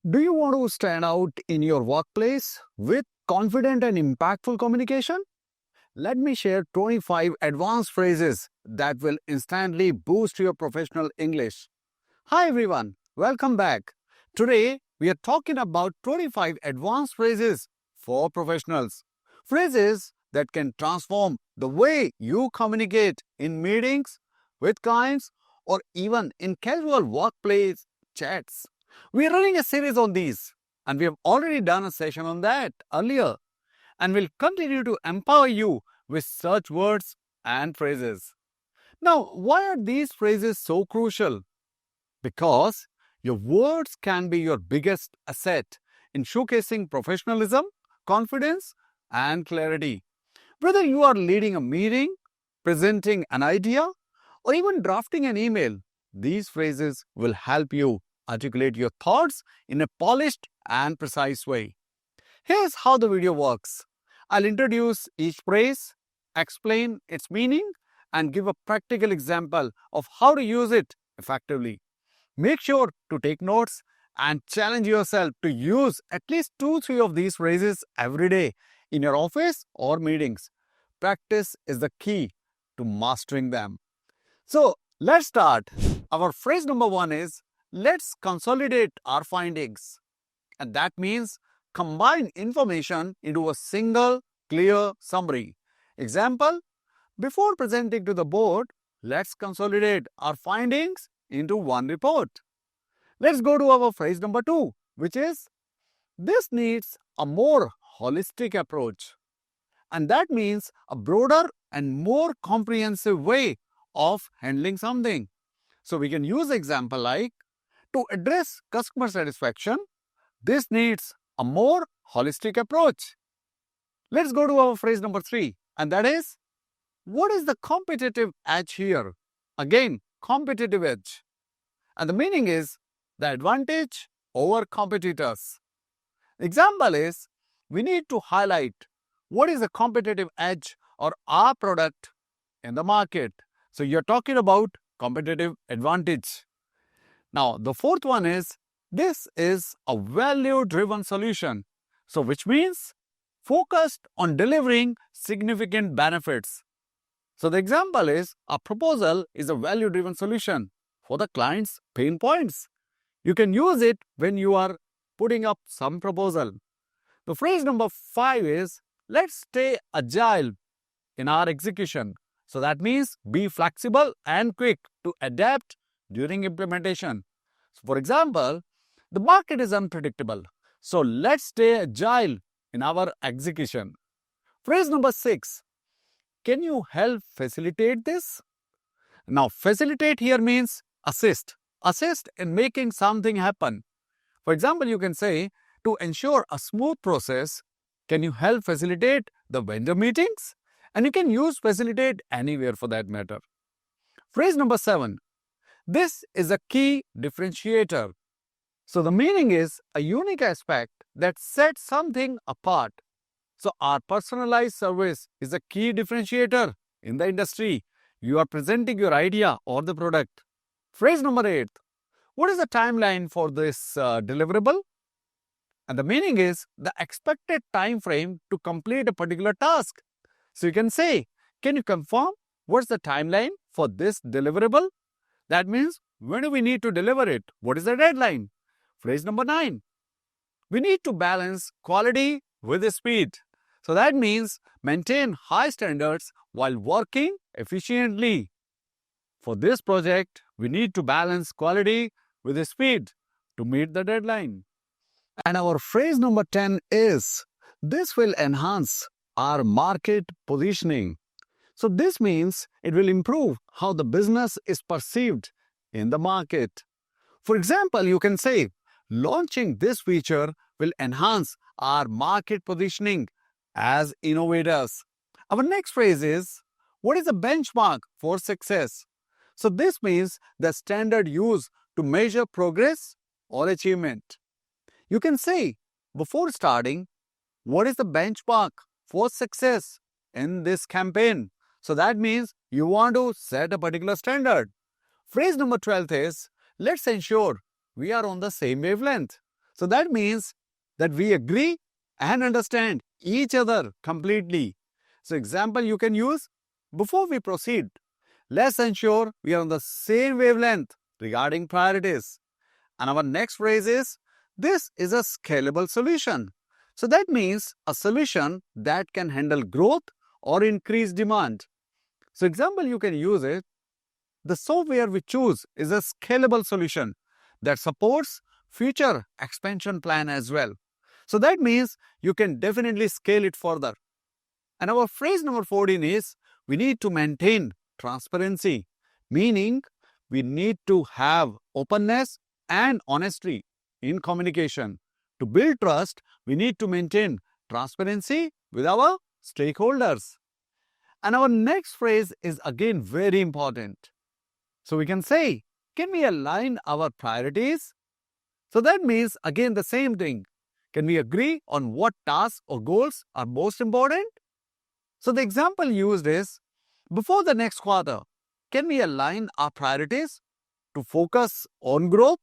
Do you want to stand out in your workplace with confident and impactful communication? Let me share 25 advanced phrases that will instantly boost your professional English. Hi everyone, welcome back. Today we are talking about 25 advanced phrases for professionals. Phrases that can transform the way you communicate in meetings, with clients, or even in casual workplace chats. We are running a series on these, and we have already done a session on that earlier, and will continue to empower you with such words and phrases. Now, why are these phrases so crucial? Because your words can be your biggest asset in showcasing professionalism, confidence, and clarity. Whether you are leading a meeting, presenting an idea, or even drafting an email, these phrases will help you articulate your thoughts in a polished and precise way. Here's how the video works. I'll introduce each phrase, explain its meaning, and give a practical example of how to use it effectively. Make sure to take notes and challenge yourself to use at least 2-3 of these phrases every day in your office or meetings. Practice is the key to mastering them. So let's start. Our phrase number 1 is, let's consolidate our findings. And that means combine information into a single clear summary. Example, before presenting to the board, let's consolidate our findings into one report. Let's go to our phrase number 2, which is, this needs a more holistic approach. And that means a broader and more comprehensive way of handling something. So we can use example like, to address customer satisfaction, this needs a more holistic approach. Let's go to our phrase number 3, and that is, what is the competitive edge here? Again, competitive edge. And the meaning is the advantage over competitors. Example is, we need to highlight what is the competitive edge or our product in the market. So you're talking about competitive advantage. Now, the fourth one is, this is a value-driven solution. So which means focused on delivering significant benefits. So the example is, a proposal is a value-driven solution for the client's pain points. You can use it when you are putting up some proposal. The phrase number 5 is, let's stay agile in our execution. So that means be flexible and quick to adapt during implementation. So for example, the market is unpredictable. So let's stay agile in our execution. Phrase number 6, can you help facilitate this? Now, facilitate here means assist. Assist in making something happen. For example, you can say, to ensure a smooth process, can you help facilitate the vendor meetings? And you can use facilitate anywhere for that matter. Phrase number 7, this is a key differentiator. So the meaning is a unique aspect that sets something apart. So our personalized service is a key differentiator in the industry. You are presenting your idea or the product. Phrase number 8, what is the timeline for this deliverable? And the meaning is the expected time frame to complete a particular task. So you can say, can you confirm what's the timeline for this deliverable? That means, when do we need to deliver it? What is the deadline? Phrase number 9, we need to balance quality with speed. So that means maintain high standards while working efficiently. For this project, we need to balance quality with speed to meet the deadline. And our phrase number 10 is, this will enhance our market positioning. So this means it will improve how the business is perceived in the market. For example, you can say, launching this feature will enhance our market positioning as innovators. Our next phrase is, what is the benchmark for success? So this means the standard used to measure progress or achievement. You can say, before starting, what is the benchmark for success in this campaign? So that means you want to set a particular standard. Phrase number 12 is, let's ensure we are on the same wavelength. So that means that we agree and understand each other completely. So example you can use: before we proceed, let's ensure we are on the same wavelength regarding priorities. And our next phrase is, this is a scalable solution. So that means a solution that can handle growth or increase demand. So example you can use it: the software we choose is a scalable solution that supports future expansion plan as well. So that means you can definitely scale it further. And our phrase number 14 is, we need to maintain transparency, meaning we need to have openness and honesty in communication. To build trust, we need to maintain transparency with our stakeholders. And our next phrase is again very important. So we can say, can we align our priorities? So that means again the same thing. Can we agree on what tasks or goals are most important? So the example used is, before the next quarter, can we align our priorities to focus on growth?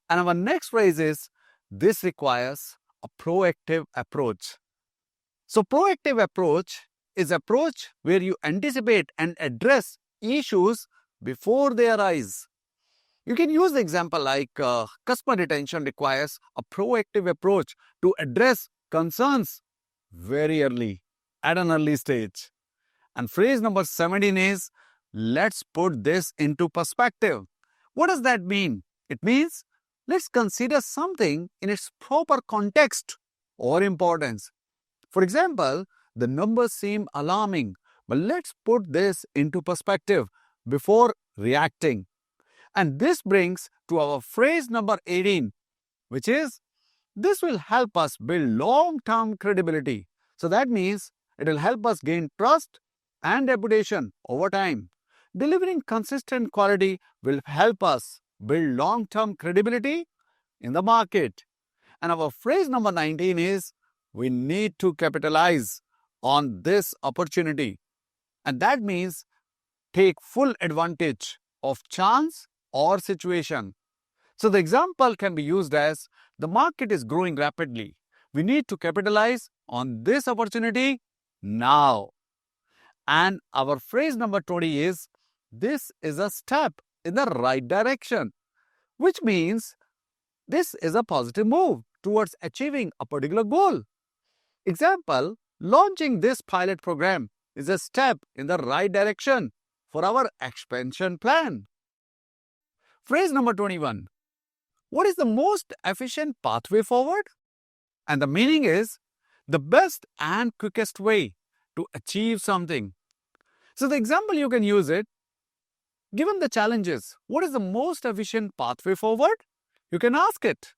And our next phrase is, this requires a proactive approach. So proactive approach is approach where you anticipate and address issues before they arise. You can use the example like customer retention requires a proactive approach to address concerns very early, at an early stage. And phrase number 17 is, let's put this into perspective. What does that mean? It means, let's consider something in its proper context or importance. For example, the numbers seem alarming, but let's put this into perspective before reacting. And this brings to our phrase number 18, which is, this will help us build long-term credibility. So that means it will help us gain trust and reputation over time. Delivering consistent quality will help us build long-term credibility in the market. And our phrase number 19 is, we need to capitalize on this opportunity. And that means take full advantage of chance or situation. So the example can be used as, the market is growing rapidly. We need to capitalize on this opportunity now. And our phrase number 20 is, this is a step in the right direction, which means this is a positive move towards achieving a particular goal. Example, launching this pilot program is a step in the right direction for our expansion plan. Phrase number 21. What is the most efficient pathway forward? And the meaning is, the best and quickest way to achieve something. So the example you can use it, given the challenges, what is the most efficient pathway forward? You can ask it.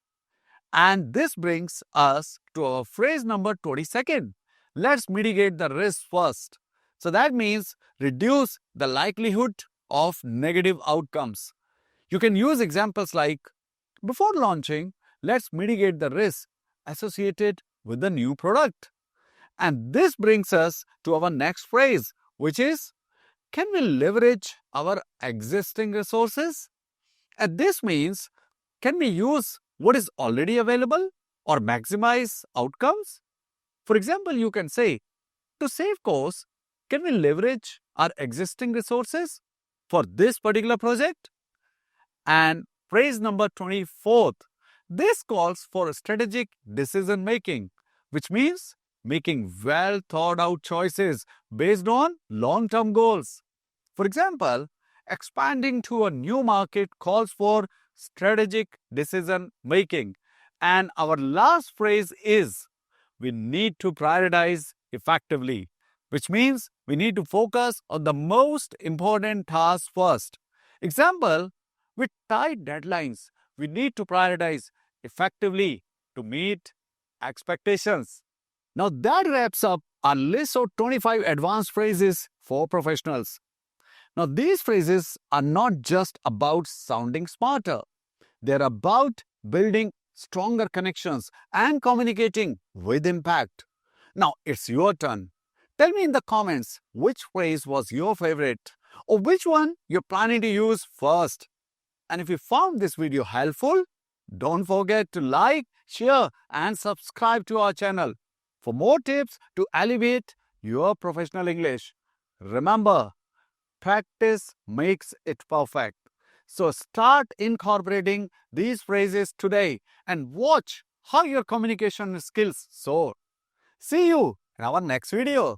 And this brings us to our phrase number 22nd. Let's mitigate the risk first. So that means reduce the likelihood of negative outcomes. You can use examples like, before launching, let's mitigate the risk associated with the new product. And this brings us to our next phrase, which is, can we leverage our existing resources? And this means, can we use what is already available or maximize outcomes? For example, you can say, to save costs, can we leverage our existing resources for this particular project? And phrase number 24th, this calls for strategic decision making, which means making well thought out choices based on long-term goals. For example, expanding to a new market calls for strategic decision making. And our last phrase is, we need to prioritize effectively, which means we need to focus on the most important tasks first. Example, with tight deadlines, we need to prioritize effectively to meet expectations. Now that wraps up our list of 25 advanced phrases for professionals. Now these phrases are not just about sounding smarter. They're about building stronger connections and communicating with impact. Now it's your turn. Tell me in the comments which phrase was your favorite or which one you're planning to use first. And if you found this video helpful, Don't forget to like, share, and subscribe to our channel for more tips to elevate your professional English. Remember, practice makes it perfect. So start incorporating these phrases today and watch how your communication skills soar. See you in our next video.